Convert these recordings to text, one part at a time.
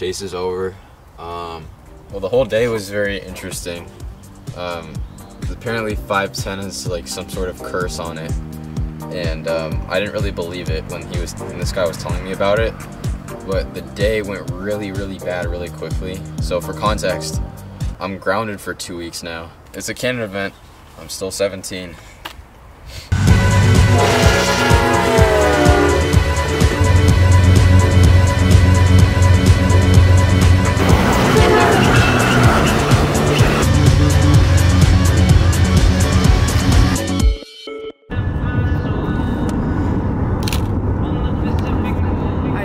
chase is over. Well, the whole day was very interesting. Apparently 510 is like some sort of curse on it, and I didn't really believe it when this guy was telling me about it. But the day went really bad really quickly. So for context, I'm grounded for 2 weeks now. It's a Canada event. I'm still 17.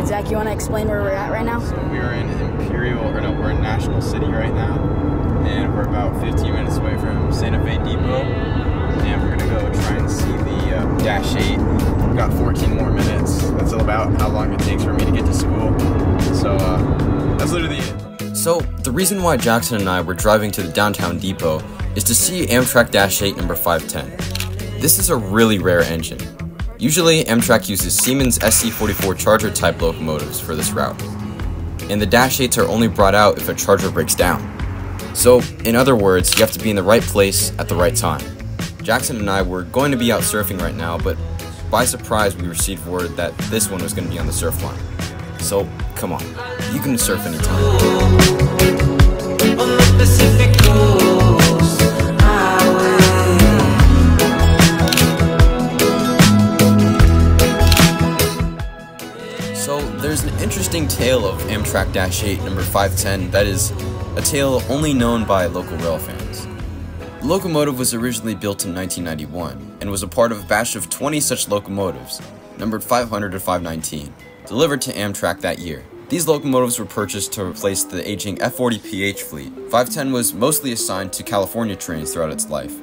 Zach, you want to explain where we're at right now? So we are in we're in National City right now, and we're about 15 minutes away from Santa Fe Depot, and we're gonna go try and see the Dash 8. We've got 14 more minutes. That's about how long it takes for me to get to school. So that's literally it. So the reason why Jackson and I were driving to the downtown depot is to see Amtrak Dash 8 number 510. This is a really rare engine. Usually, Amtrak uses Siemens SC44 Charger type locomotives for this route, and the Dash 8s are only brought out if a charger breaks down. So, in other words, you have to be in the right place at the right time. Jackson and I were going to be out surfing right now, but by surprise we received word that this one was going to be on the surf line. So, come on, you can surf anytime. So there's an interesting tale of Amtrak Dash 8 number 510 that is a tale only known by local rail fans. The locomotive was originally built in 1991 and was a part of a batch of 20 such locomotives, numbered 500 to 519, delivered to Amtrak that year. These locomotives were purchased to replace the aging F40PH fleet. 510 was mostly assigned to California trains throughout its life,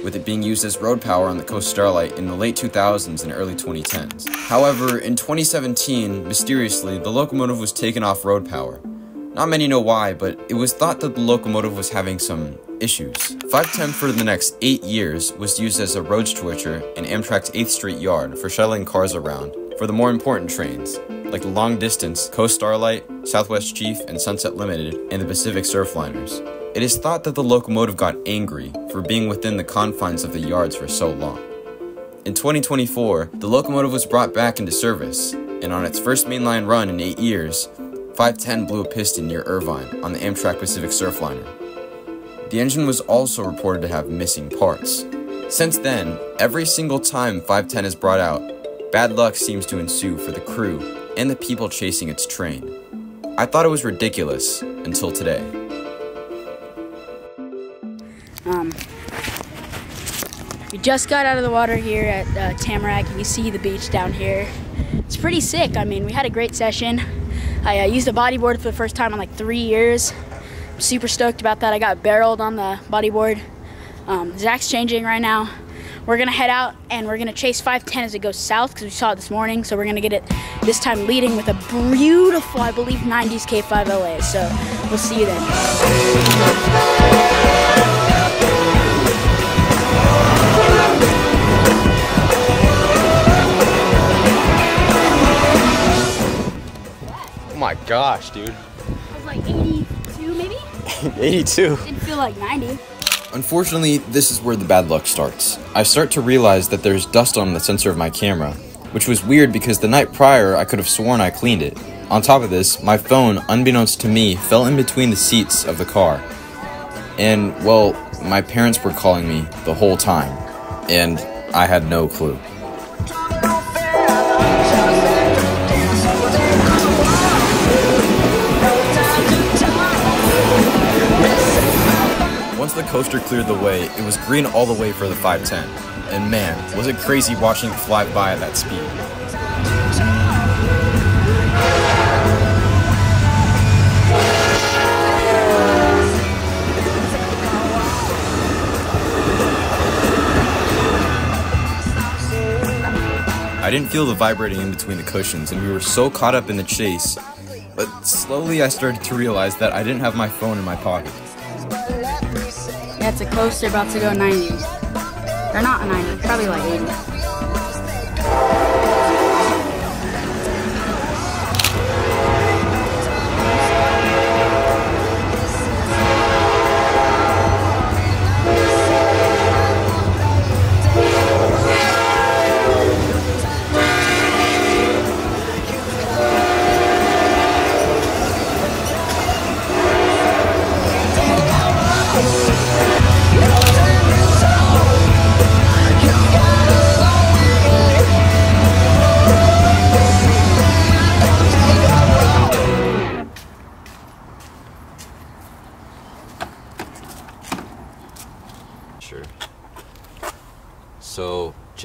with it being used as road power on the Coast Starlight in the late 2000s and early 2010s. However, in 2017, mysteriously, the locomotive was taken off road power. Not many know why, but it was thought that the locomotive was having some issues. 510 for the next 8 years was used as a road switcher in Amtrak's 8th Street yard for shuttling cars around for the more important trains, like the long-distance Coast Starlight, Southwest Chief, and Sunset Limited, and the Pacific Surfliners. It is thought that the locomotive got angry for being within the confines of the yards for so long. In 2024, the locomotive was brought back into service, and on its first mainline run in 8 years, 510 blew a piston near Irvine on the Amtrak Pacific Surfliner. The engine was also reported to have missing parts. Since then, every single time 510 is brought out, bad luck seems to ensue for the crew and the people chasing its train. I thought it was ridiculous until today. We just got out of the water here at Tamarack. You can see the beach down here. It's pretty sick. I mean, we had a great session. I used a bodyboard for the first time in like 3 years. I'm super stoked about that. I got barreled on the bodyboard. Zach's changing right now. We're gonna head out and we're gonna chase 510 as it goes south because we saw it this morning. So we're gonna get it this time leading with a beautiful, I believe, 90s K5LA. So we'll see you then. Oh my gosh, dude. It was like 82 maybe? 82. Didn't feel like 90. Unfortunately, this is where the bad luck starts. I start to realize that there's dust on the sensor of my camera, which was weird because the night prior I could have sworn I cleaned it. On top of this, my phone, unbeknownst to me, fell in between the seats of the car. And, well, my parents were calling me the whole time, and I had no clue. Once the coaster cleared the way, it was green all the way for the 510. And man, was it crazy watching it fly by at that speed. I didn't feel the vibrating in between the cushions, and we were so caught up in the chase, but slowly I started to realize that I didn't have my phone in my pocket. Yeah, it's a coaster about to go 90. Or not 90, probably like 80.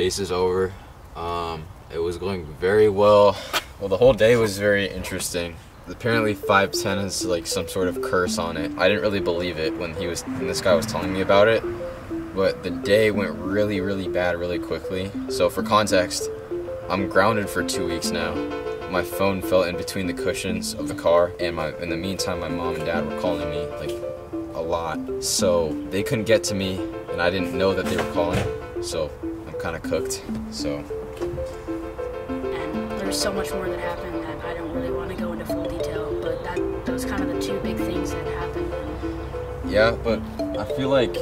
chase is over. It was going very well. Well, the whole day was very interesting. Apparently 510 has like some sort of curse on it. I didn't really believe it when this guy was telling me about it, but the day went really, really bad really quickly. So for context, I'm grounded for 2 weeks now. My phone fell in between the cushions of the car, and in the meantime, my mom and dad were calling me like a lot. So they couldn't get to me, and I didn't know that they were calling. So I'm kind of cooked. So. And there's so much more that happened that I don't really want to go into full detail, but those kind of the two big things that happened. Yeah, but I feel like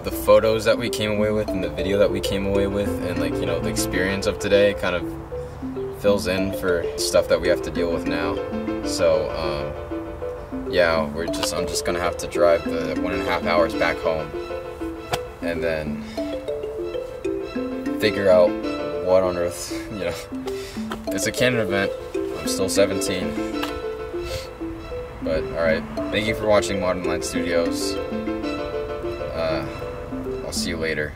the photos that we came away with and the video that we came away with and like, you know, the experience of today kind of fills in for stuff that we have to deal with now. So yeah, I'm just gonna have to drive the 1.5 hours back home and then figure out what on earth, you know. It's a canon event. I'm still 17. But alright, thank you for watching Modern Line Studios. I'll see you later.